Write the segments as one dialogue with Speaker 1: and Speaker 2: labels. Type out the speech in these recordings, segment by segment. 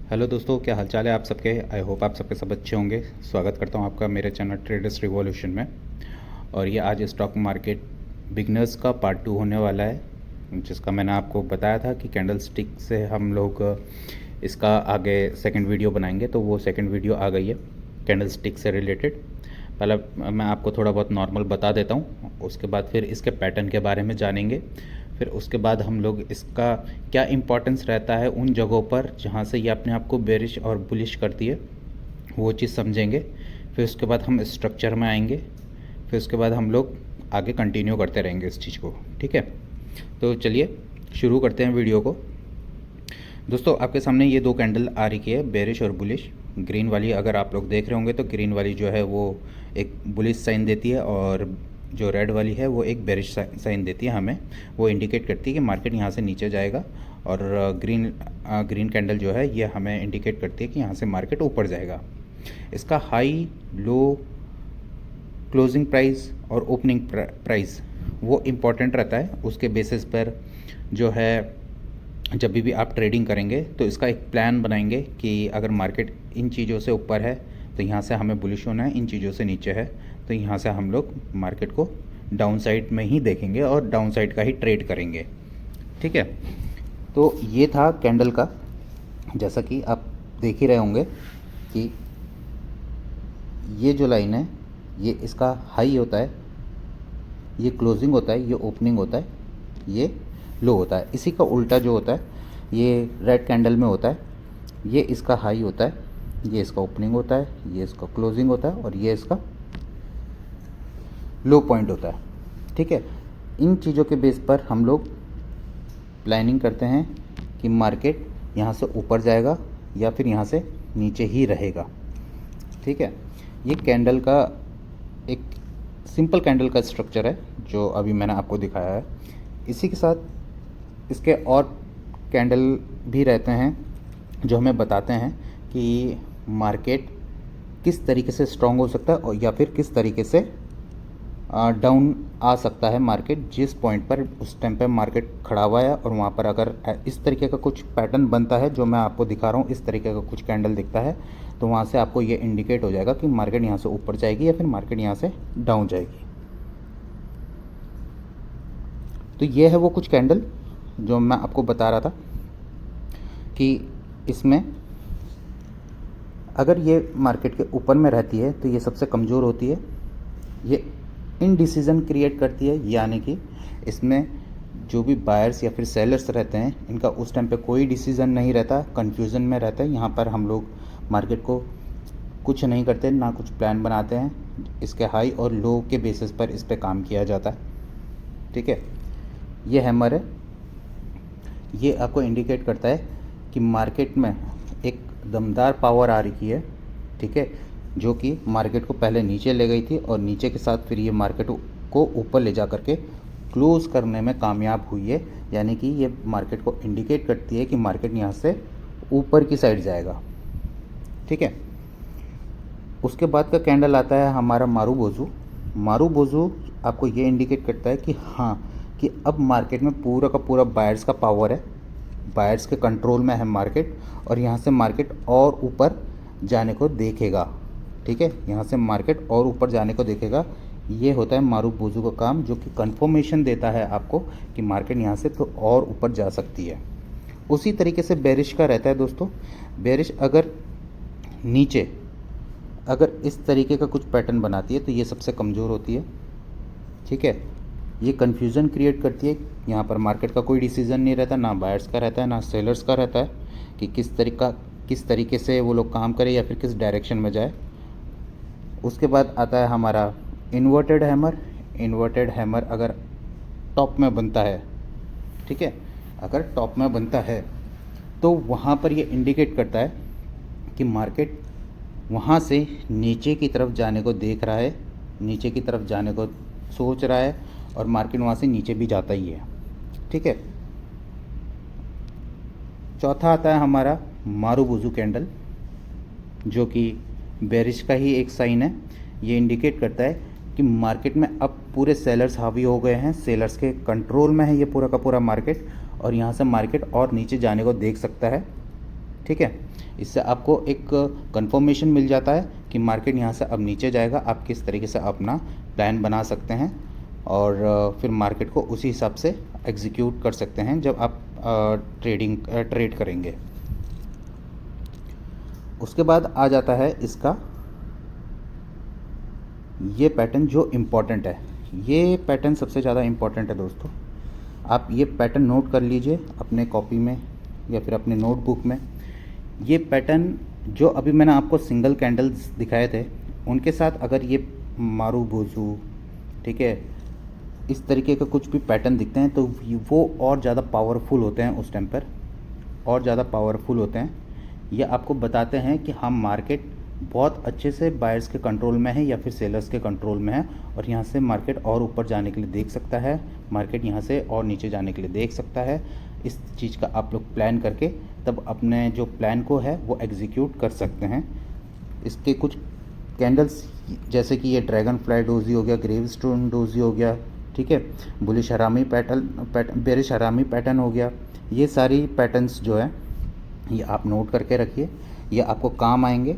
Speaker 1: Hello दोस्तों, क्या हालचाल है आप सबके। आई होप आप सबके सब अच्छे होंगे। स्वागत करता हूं आपका मेरे चैनल ट्रेडर्स रिवॉल्यूशन में। और ये आज स्टॉक मार्केट बिगनर्स का पार्ट 2 होने वाला है, जिसका मैंने आपको बताया था कि कैंडल स्टिक से हम लोग इसका आगे सेकंड वीडियो बनाएंगे। तो वो सेकंड वीडियो आ गई है कैंडल स्टिक से रिलेटेड। पहले मैं आपको थोड़ा बहुत नॉर्मल बता देता हूँ, उसके बाद फिर इसके पैटर्न के बारे में जानेंगे। फिर उसके बाद हम लोग इसका क्या इम्पोर्टेंस रहता है उन जगहों पर जहाँ से ये अपने आप को बेरिश और बुलिश करती है, वो चीज़ समझेंगे। फिर उसके बाद हम स्ट्रक्चर में आएंगे। फिर उसके बाद हम लोग आगे कंटिन्यू करते रहेंगे इस चीज़ को। ठीक है, तो चलिए शुरू करते हैं वीडियो को। दोस्तों, आपके सामने ये दो कैंडल आ रही है, बेरिश और बुलिश। ग्रीन वाली अगर आप लोग देख रहे होंगे तो ग्रीन वाली जो है वो एक बुलिश साइन देती है, और जो रेड वाली है वो एक बेरिश साइन देती है। हमें वो इंडिकेट करती है कि मार्केट यहाँ से नीचे जाएगा, और ग्रीन कैंडल जो है ये हमें इंडिकेट करती है कि यहाँ से मार्केट ऊपर जाएगा। इसका हाई, लो, क्लोजिंग प्राइस और ओपनिंग प्राइस वो इम्पॉर्टेंट रहता है। उसके बेसिस पर जो है जब भी आप ट्रेडिंग करेंगे तो इसका एक प्लान बनाएंगे कि अगर मार्केट इन चीज़ों से ऊपर है तो यहाँ से हमें बुलिश होना है, इन चीज़ों से नीचे है तो यहाँ से हम लोग मार्केट को डाउन साइड में ही देखेंगे और डाउन साइड का ही ट्रेड करेंगे। ठीक है, तो ये था कैंडल का। जैसा कि आप देख ही रहे होंगे कि ये जो लाइन है ये इसका हाई होता है, ये क्लोजिंग होता है, ये ओपनिंग होता है, ये लो होता है। इसी का उल्टा जो होता है ये रेड कैंडल में होता है। ये इसका हाई होता है, ये इसका ओपनिंग होता है, ये इसका क्लोजिंग होता है, और ये इसका लो पॉइंट होता है। ठीक है, इन चीज़ों के बेस पर हम लोग प्लानिंग करते हैं कि मार्केट यहाँ से ऊपर जाएगा या फिर यहाँ से नीचे ही रहेगा। ठीक है, ये कैंडल का एक सिंपल कैंडल का स्ट्रक्चर है जो अभी मैंने आपको दिखाया है। इसी के साथ इसके और कैंडल भी रहते हैं जो हमें बताते हैं कि मार्केट किस तरीके से स्ट्रांग हो सकता है और या फिर किस तरीके से डाउन आ सकता है। मार्केट जिस पॉइंट पर उस टाइम पे मार्केट खड़ा हुआ है और वहाँ पर अगर इस तरीके का कुछ पैटर्न बनता है जो मैं आपको दिखा रहा हूँ, इस तरीके का कुछ कैंडल दिखता है, तो वहाँ से आपको ये इंडिकेट हो जाएगा कि मार्केट यहाँ से ऊपर जाएगी या फिर मार्केट यहाँ से डाउन जाएगी। तो ये है वो कुछ कैंडल जो मैं आपको बता रहा था कि इसमें अगर ये मार्केट के ऊपर में रहती है तो ये सबसे कमज़ोर होती है। ये इनडिसीजन क्रिएट करती है, यानी कि इसमें जो भी बायर्स या फिर सेलर्स रहते हैं इनका उस टाइम पे कोई डिसीज़न नहीं रहता, कन्फ्यूज़न में रहता है। यहाँ पर हम लोग मार्केट को कुछ नहीं करते, ना कुछ प्लान बनाते हैं। इसके हाई और लो के बेसिस पर इस पर काम किया जाता है। ठीक है, ये हैमर है, ये आपको इंडिकेट करता है कि मार्केट में एक दमदार पावर आ रही है। ठीक है, जो कि मार्केट को पहले नीचे ले गई थी और नीचे के साथ फिर ये मार्केट को ऊपर ले जा करके क्लोज़ करने में कामयाब हुई है। यानी कि ये मार्केट को इंडिकेट करती है कि मार्केट यहाँ से ऊपर की साइड जाएगा। ठीक है, उसके बाद का कैंडल आता है हमारा मारुबोजू। मारुबोजू आपको ये इंडिकेट करता है कि हाँ, कि अब मार्केट में पूरा का पूरा बायर्स का पावर है, बायर्स के कंट्रोल में है मार्केट, और यहाँ से मार्केट और ऊपर जाने को देखेगा। ठीक है, यहाँ से मार्केट और ऊपर जाने को देखेगा। ये होता है मारुबोजू का काम, जो कि कंफर्मेशन देता है आपको कि मार्केट यहाँ से तो और ऊपर जा सकती है। उसी तरीके से बेरिश का रहता है दोस्तों। बेरिश अगर नीचे अगर इस तरीके का कुछ पैटर्न बनाती है तो ये सबसे कमज़ोर होती है। ठीक है, ये कन्फ्यूज़न क्रिएट करती है। यहाँ पर मार्केट का कोई डिसीज़न नहीं रहता, ना बायर्स का रहता है ना सेलर्स का रहता है कि किस तरीके से वो लोग काम करें या फिर किस डायरेक्शन में जाए। उसके बाद आता है हमारा इन्वर्टेड हैमर। इन्वर्टेड हैमर अगर टॉप में बनता है, ठीक है, अगर टॉप में बनता है तो वहाँ पर ये इंडिकेट करता है कि मार्केट वहाँ से नीचे की तरफ जाने को देख रहा है, नीचे की तरफ जाने को सोच रहा है, और मार्केट वहाँ से नीचे भी जाता ही है। ठीक है, चौथा आता है हमारा मारुबोजू कैंडल, जो कि बेरिश का ही एक साइन है। ये इंडिकेट करता है कि मार्केट में अब पूरे सेलर्स हावी हो गए हैं, सेलर्स के कंट्रोल में है ये पूरा का पूरा मार्केट, और यहाँ से मार्केट और नीचे जाने को देख सकता है। ठीक है। इससे आपको एक कंफर्मेशन मिल जाता है कि मार्केट यहाँ से अब नीचे जाएगा। आप किस तरीके से अपना प्लान बना सकते हैं और फिर मार्केट को उसी हिसाब से एग्जीक्यूट कर सकते हैं जब आप ट्रेड करेंगे। उसके बाद आ जाता है इसका ये पैटर्न जो इम्पोर्टेंट है। ये पैटर्न सबसे ज़्यादा इम्पोर्टेंट है दोस्तों। आप ये पैटर्न नोट कर लीजिए अपने कॉपी में या फिर अपने नोटबुक में। ये पैटर्न जो अभी मैंने आपको सिंगल कैंडल्स दिखाए थे उनके साथ अगर ये मारू बोजू, ठीक है, इस तरीके का कुछ भी पैटर्न दिखते हैं तो वो और ज़्यादा पावरफुल होते हैं उस टाइम पर, और ज़्यादा पावरफुल होते हैं। ये आपको बताते हैं कि हम मार्केट बहुत अच्छे से बायर्स के कंट्रोल में है या फिर सेलर्स के कंट्रोल में है, और यहाँ से मार्केट और ऊपर जाने के लिए देख सकता है, मार्केट यहाँ से और नीचे जाने के लिए देख सकता है। इस चीज़ का आप लोग प्लान करके तब अपने जो प्लान को है वो एग्जीक्यूट कर सकते हैं। इसके कुछ कैंडल्स जैसे कि ये ड्रैगन फ्लाई डोजी हो गया, ग्रेव स्टोन डोजी हो गया, ठीक है, बुलिश हरामी बेरिश हरामी पैटर्न हो गया। ये सारी पैटर्न्स जो है ये आप नोट करके रखिए, ये आपको काम आएंगे।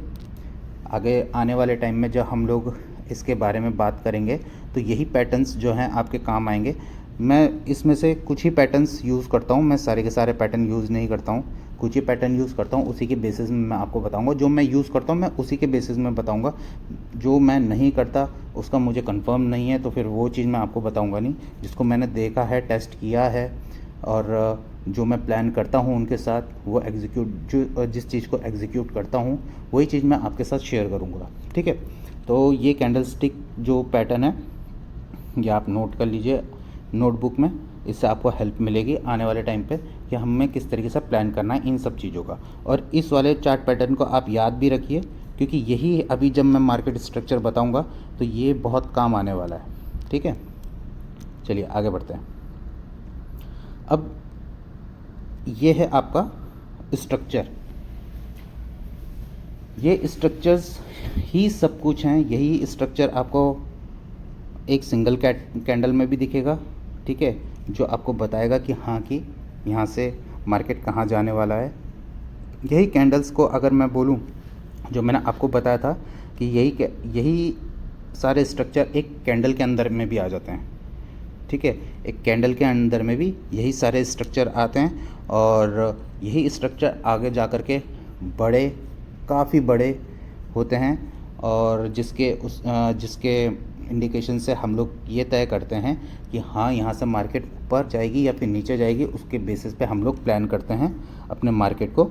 Speaker 1: आगे आने वाले टाइम में जब हम लोग इसके बारे में बात करेंगे तो यही पैटर्न्स जो हैं आपके काम आएंगे। मैं इसमें से कुछ ही पैटर्न्स यूज़ करता हूँ, मैं सारे के सारे पैटर्न यूज़ नहीं करता हूँ, कुछ ही पैटर्न यूज़ करता हूँ। उसी के बेसिस में मैं आपको बताऊँगा, जो मैं यूज़ करता हूँ मैं उसी के बेसिस में बताऊँगा। जो मैं नहीं करता उसका मुझे कंफर्म नहीं है तो फिर वो चीज़ मैं आपको बताऊँगा नहीं। जिसको मैंने देखा है, टेस्ट किया है और जो मैं प्लान करता हूँ उनके साथ वो जिस चीज़ को एग्जीक्यूट करता हूँ वही चीज़ मैं आपके साथ शेयर करूँगा, ठीक है। तो ये कैंडल स्टिक जो पैटर्न है ये आप नोट कर लीजिए नोटबुक में। इससे आपको हेल्प मिलेगी आने वाले टाइम पे कि हमें किस तरीके से प्लान करना है इन सब चीज़ों का। और इस वाले चार्ट पैटर्न को आप याद भी रखिए क्योंकि यही अभी जब मैं मार्केट स्ट्रक्चर बताऊँगा तो ये बहुत काम आने वाला है, ठीक है। चलिए आगे बढ़ते हैं। अब ये है आपका स्ट्रक्चर। ये स्ट्रक्चर्स ही सब कुछ हैं। यही स्ट्रक्चर आपको एक सिंगल कैंडल में भी दिखेगा, ठीक है, जो आपको बताएगा कि हाँ कि यहाँ से मार्केट कहाँ जाने वाला है। यही कैंडल्स को अगर मैं बोलूँ जो मैंने आपको बताया था कि यही सारे स्ट्रक्चर एक कैंडल के अंदर में भी आ जाते हैं, ठीक है। एक कैंडल के अंदर में भी यही सारे स्ट्रक्चर आते हैं और यही स्ट्रक्चर आगे जा कर के काफ़ी बड़े होते हैं और जिसके इंडिकेशन से हम लोग ये तय करते हैं कि हाँ यहाँ से मार्केट ऊपर जाएगी या फिर नीचे जाएगी। उसके बेसिस पे हम लोग प्लान करते हैं अपने मार्केट को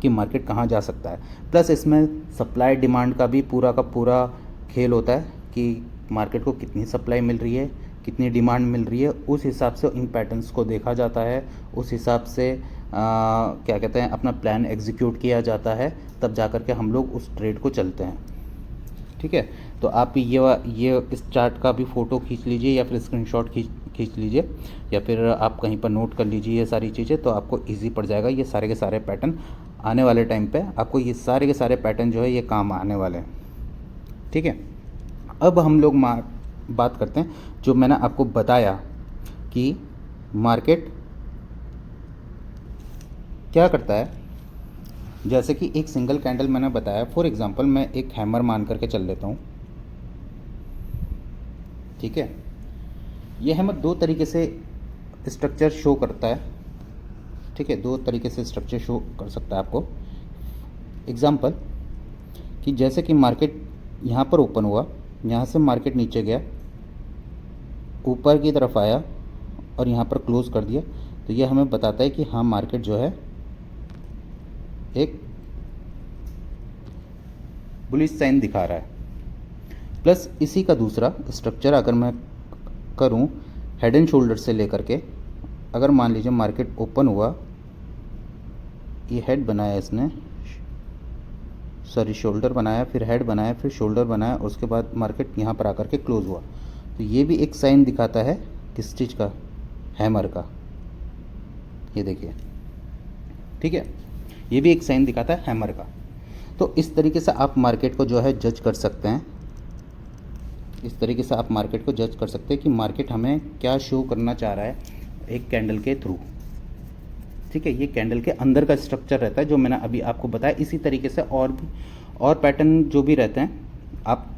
Speaker 1: कि मार्केट कहाँ जा सकता है। प्लस इसमें सप्लाई डिमांड का भी पूरा का पूरा खेल होता है कि मार्केट को कितनी सप्लाई मिल रही है, कितनी डिमांड मिल रही है। उस हिसाब से इन पैटर्न्स को देखा जाता है, उस हिसाब से क्या कहते हैं अपना प्लान एग्जीक्यूट किया जाता है, तब जा कर के हम लोग उस ट्रेड को चलते हैं, ठीक है। तो आप ये इस चार्ट का भी फ़ोटो खींच लीजिए या फिर स्क्रीनशॉट खींच लीजिए या फिर आप कहीं पर नोट कर लीजिए ये सारी चीज़ें, तो आपको इजी पड़ जाएगा। ये सारे के सारे पैटर्न आने वाले टाइम पे आपको ये सारे के सारे पैटर्न जो है ये काम आने वाले हैं, ठीक है। अब हम लोग बात करते हैं जो मैंने आपको बताया कि मार्केट क्या करता है। जैसे कि एक सिंगल कैंडल मैंने बताया, फॉर एग्जांपल मैं एक हैमर मान करके चल लेता हूँ, ठीक है। ये हैमर दो तरीके से स्ट्रक्चर शो करता है, ठीक है, दो तरीके से स्ट्रक्चर शो कर सकता है आपको। एग्जांपल कि जैसे कि मार्केट यहाँ पर ओपन हुआ, यहाँ से मार्केट नीचे गया, ऊपर की तरफ आया और यहाँ पर क्लोज़ कर दिया, तो ये हमें बताता है कि हाँ मार्केट जो है एक बुलिश साइन दिखा रहा है। प्लस इसी का दूसरा स्ट्रक्चर अगर मैं करूं हेड एंड शोल्डर से लेकर के, अगर मान लीजिए मार्केट ओपन हुआ, ये हेड बनाया इसने, सॉरी शोल्डर बनाया, फिर हेड बनाया, फिर शोल्डर बनाया, और उसके बाद मार्केट यहाँ पर आकर के क्लोज हुआ, तो ये भी एक साइन दिखाता है किस चीज़ का, हैमर का। ये देखिए, ठीक है, ये भी एक साइन दिखाता है हैमर का। तो इस तरीके से आप मार्केट को जो है जज कर सकते हैं, इस तरीके से आप मार्केट को जज कर सकते हैं कि मार्केट हमें क्या शो करना चाह रहा है एक कैंडल के थ्रू, ठीक है, ये कैंडल के अंदर का स्ट्रक्चर रहता है जो मैंने अभी आपको बताया। इसी तरीके से और भी और पैटर्न जो भी रहते हैं आप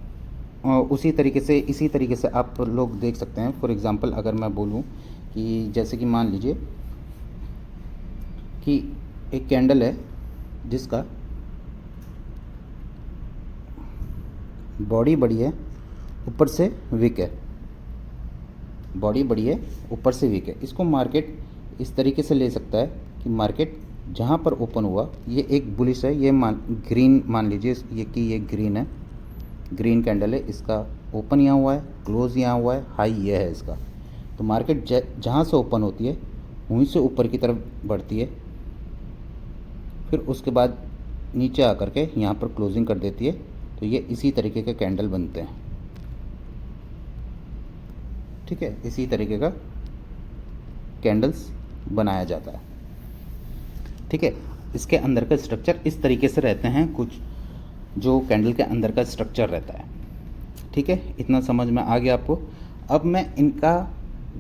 Speaker 1: उसी तरीके से इसी तरीके से आप लोग देख सकते हैं। फॉर एग्ज़ाम्पल अगर मैं बोलूँ कि जैसे कि मान लीजिए कि एक कैंडल है जिसका बॉडी बड़ी है, ऊपर से वीक है, बॉडी बड़ी है, ऊपर से वीक है। इसको मार्केट इस तरीके से ले सकता है कि मार्केट जहाँ पर ओपन हुआ, ये एक बुलिश है, ये ग्रीन मान लीजिए ये कि ये ग्रीन है, ग्रीन कैंडल है, इसका ओपन यहाँ हुआ है, क्लोज यहाँ हुआ है, हाई ये है इसका। तो मार्केट जहाँ से ओपन होती है वहीं से ऊपर की तरफ बढ़ती है, फिर उसके बाद नीचे आकर के यहाँ पर क्लोजिंग कर देती है। तो ये इसी तरीके के कैंडल बनते हैं, ठीक है, इसी तरीके का कैंडल्स बनाया जाता है, ठीक है। इसके अंदर का स्ट्रक्चर इस तरीके से रहते हैं, कुछ जो कैंडल के अंदर का स्ट्रक्चर रहता है, ठीक है। इतना समझ में आ गया आपको। अब मैं इनका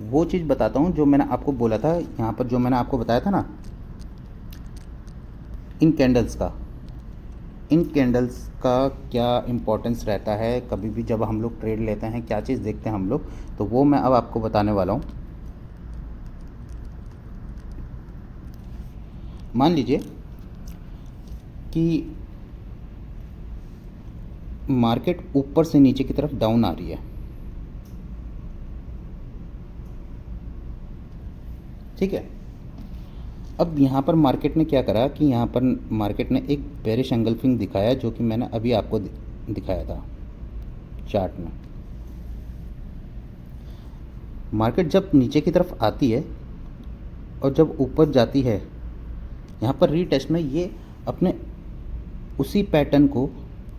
Speaker 1: वो चीज़ बताता हूँ जो मैंने आपको बोला था यहाँ पर, जो मैंने आपको बताया था ना इन कैंडल्स का क्या इम्पोर्टेंस रहता है कभी भी जब हम लोग ट्रेड लेते हैं, क्या चीज़ देखते हैं हम लोग, तो वो मैं अब आपको बताने वाला हूँ। मान लीजिए कि मार्केट ऊपर से नीचे की तरफ डाउन आ रही है, ठीक है। अब यहाँ पर मार्केट ने क्या करा कि यहाँ पर मार्केट ने एक बेरिश एंगल्फिंग दिखाया, जो कि मैंने अभी आपको दिखाया था चार्ट में। मार्केट जब नीचे की तरफ आती है और जब ऊपर जाती है, यहाँ पर रीटेस्ट में ये अपने उसी पैटर्न को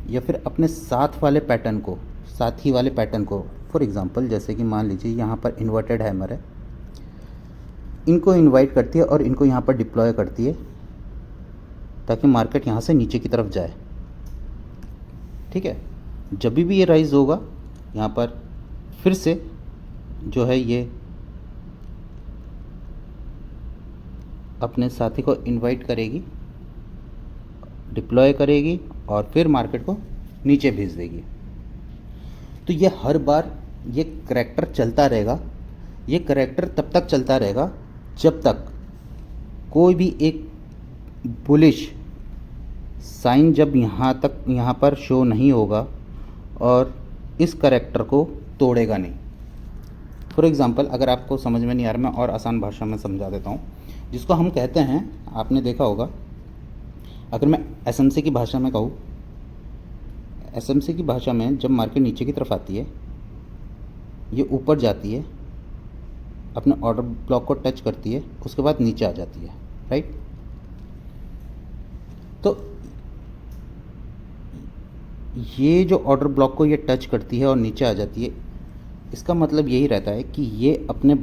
Speaker 1: या फिर अपने साथ वाले पैटर्न को, साथी वाले पैटर्न को, फॉर एग्ज़ाम्पल जैसे कि मान लीजिए यहाँ पर इन्वर्टेड हैमर है, इनको इनवाइट करती है और इनको यहाँ पर डिप्लॉय करती है ताकि मार्केट यहाँ से नीचे की तरफ जाए, ठीक है। जब भी ये राइज होगा यहाँ पर फिर से जो है ये अपने साथी को इनवाइट करेगी, डिप्लॉय करेगी और फिर मार्केट को नीचे भेज देगी। तो ये हर बार ये करैक्टर चलता रहेगा। ये करैक्टर तब तक चलता रहेगा जब तक कोई भी एक बुलिश साइन जब यहाँ पर शो नहीं होगा और इस करैक्टर को तोड़ेगा नहीं। फॉर एग्ज़ाम्पल अगर आपको समझ में नहीं आ रहा, मैं और आसान भाषा में समझा देता हूँ, जिसको हम कहते हैं, आपने देखा होगा, अगर मैं एसएमसी की भाषा में कहूँ, एसएमसी की भाषा में जब मार्केट नीचे की तरफ आती है, ये ऊपर जाती है, अपने ऑर्डर ब्लॉक को टच करती है, उसके बाद नीचे आ जाती है, राइट। तो ये जो ऑर्डर ब्लॉक को ये टच करती है और नीचे आ जाती है, इसका मतलब यही रहता है कि ये अपने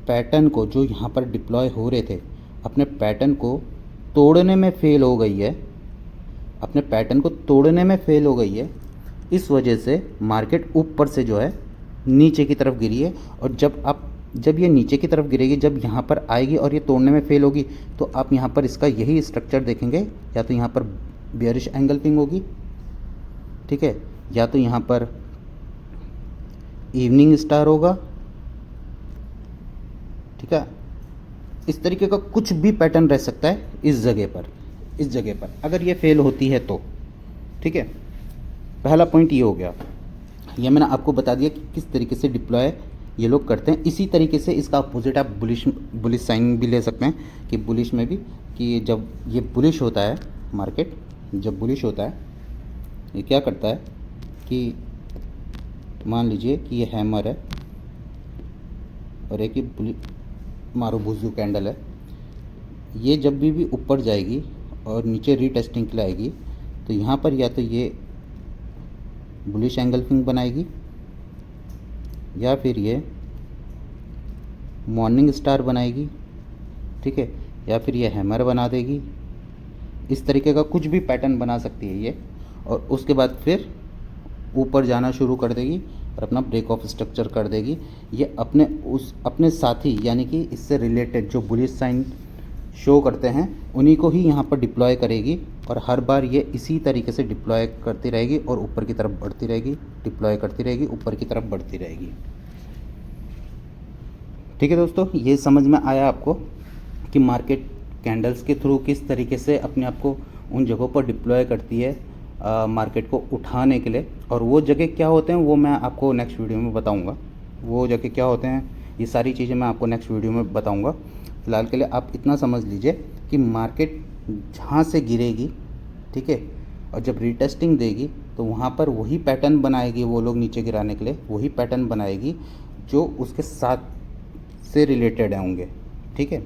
Speaker 1: पैटर्न को, जो यहाँ पर डिप्लॉय हो रहे थे, अपने पैटर्न को तोड़ने में फेल हो गई है, अपने पैटर्न को तोड़ने में फेल हो गई है। इस वजह से मार्केट ऊपर से जो है नीचे की तरफ गिरी है। और जब ये नीचे की तरफ गिरेगी, जब यहाँ पर आएगी और ये तोड़ने में फेल होगी, तो आप यहाँ पर इसका यही स्ट्रक्चर देखेंगे, या तो यहाँ पर बेयरिश एंगल्फिंग होगी, ठीक है, या तो यहाँ पर इवनिंग स्टार होगा, ठीक है। इस तरीके का कुछ भी पैटर्न रह सकता है इस जगह पर अगर ये फेल होती है तो, ठीक है। पहला पॉइंट ये हो गया, ये मैंने आपको बता दिया कि किस तरीके से डिप्लॉय ये लोग करते हैं। इसी तरीके से इसका अपोजिट आप बुलिश साइन भी ले सकते हैं कि बुलिश में भी, कि जब ये बुलिश होता है, मार्केट जब बुलिश होता है, ये क्या करता है कि मान लीजिए कि ये हैमर है और एक ये मारुबुजू कैंडल है, ये जब भी ऊपर जाएगी और नीचे रीटेस्टिंग के लिए आएगी, तो यहाँ पर या तो ये बुलिश एंगल्फिंग बनाएगी, या फिर ये मॉर्निंग स्टार बनाएगी, ठीक है, या फिर ये हैमर बना देगी। इस तरीके का कुछ भी पैटर्न बना सकती है ये, और उसके बाद फिर ऊपर जाना शुरू कर देगी और अपना ब्रेक ऑफ स्ट्रक्चर कर देगी। ये अपने साथी यानी कि इससे रिलेटेड जो बुलिश साइन शो करते हैं उन्हीं को ही यहाँ पर डिप्लॉय करेगी और हर बार ये इसी तरीके से डिप्लॉय करती रहेगी और ऊपर की तरफ बढ़ती रहेगी, डिप्लॉय करती रहेगी, ऊपर की तरफ बढ़ती रहेगी। ठीक है दोस्तों, ये समझ में आया आपको कि मार्केट कैंडल्स के थ्रू किस तरीके से अपने आप को उन जगहों पर डिप्लॉय करती है मार्केट को उठाने के लिए। और वो जगह क्या होते हैं वो मैं आपको नेक्स्ट वीडियो में बताऊंगा। वो जगह क्या होते हैं ये सारी चीज़ें मैं आपको नेक्स्ट वीडियो में बताऊंगा। फ़िलहाल के लिए आप इतना समझ लीजिए कि मार्केट जहाँ से गिरेगी, ठीक है, और जब रीटेस्टिंग देगी तो वहाँ पर वही पैटर्न बनाएगी वो लोग नीचे गिराने के लिए, वही पैटर्न बनाएगी जो उसके साथ से रिलेटेड होंगे। ठीक है,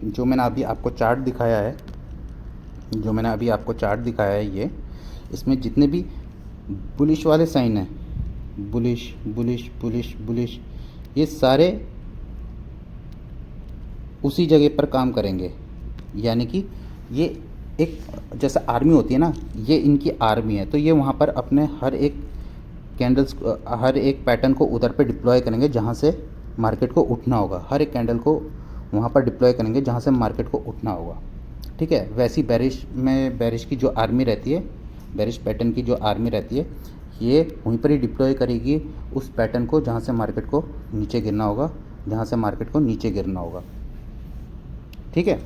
Speaker 1: जो मैंने अभी आपको चार्ट दिखाया है, ये इसमें जितने भी बुलिश वाले साइन हैं, बुलिश बुलिश बुलिश बुलिश, ये सारे उसी जगह पर काम करेंगे। यानी कि ये एक जैसा आर्मी होती है ना, ये इनकी आर्मी है, तो ये वहाँ पर अपने हर एक कैंडल्स, हर एक पैटर्न को उधर पे डिप्लॉय करेंगे जहाँ से मार्केट को उठना होगा। हर एक कैंडल को वहाँ पर डिप्लॉय करेंगे जहाँ से मार्केट को उठना होगा। ठीक है, वैसी बैरिश की जो आर्मी रहती है, बैरिश पैटर्न की जो आर्मी रहती है, ये वहीं पर ही डिप्लॉय करेगी उस पैटर्न को जहाँ से मार्केट को नीचे गिरना होगा, ठीक है।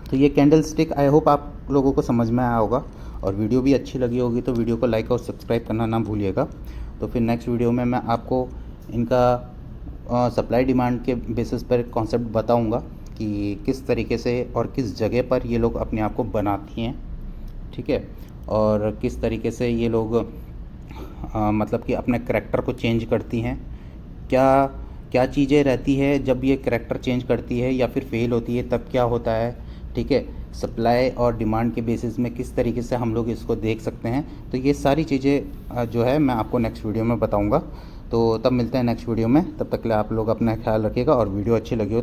Speaker 1: तो ये कैंडल स्टिक आई होप आप लोगों को समझ में आया होगा, और वीडियो भी अच्छी लगी होगी तो वीडियो को लाइक और सब्सक्राइब करना ना भूलिएगा। तो फिर नेक्स्ट वीडियो में मैं आपको इनका सप्लाई डिमांड के बेसिस पर कॉन्सेप्ट बताऊंगा कि किस तरीके से और किस जगह पर ये लोग अपने आप को बनाती हैं, ठीक है, और किस तरीके से ये लोग मतलब कि अपने करैक्टर को चेंज करती हैं, क्या चीज़ें रहती है जब ये करैक्टर चेंज करती है या फिर फेल होती है तब क्या होता है। ठीक है, सप्लाई और डिमांड के बेसिस में किस तरीके से हम लोग इसको देख सकते हैं। तो ये सारी चीज़ें जो है मैं आपको नेक्स्ट वीडियो में बताऊंगा। तो तब मिलते हैं नेक्स्ट वीडियो में, तब तक के लिए आप लोग अपना ख्याल रखिएगा। और वीडियो अच्छी लगी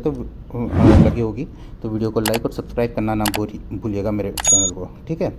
Speaker 1: होगी तो वीडियो को लाइक और सब्सक्राइब करना ना भूलिएगा मेरे चैनल को, ठीक है।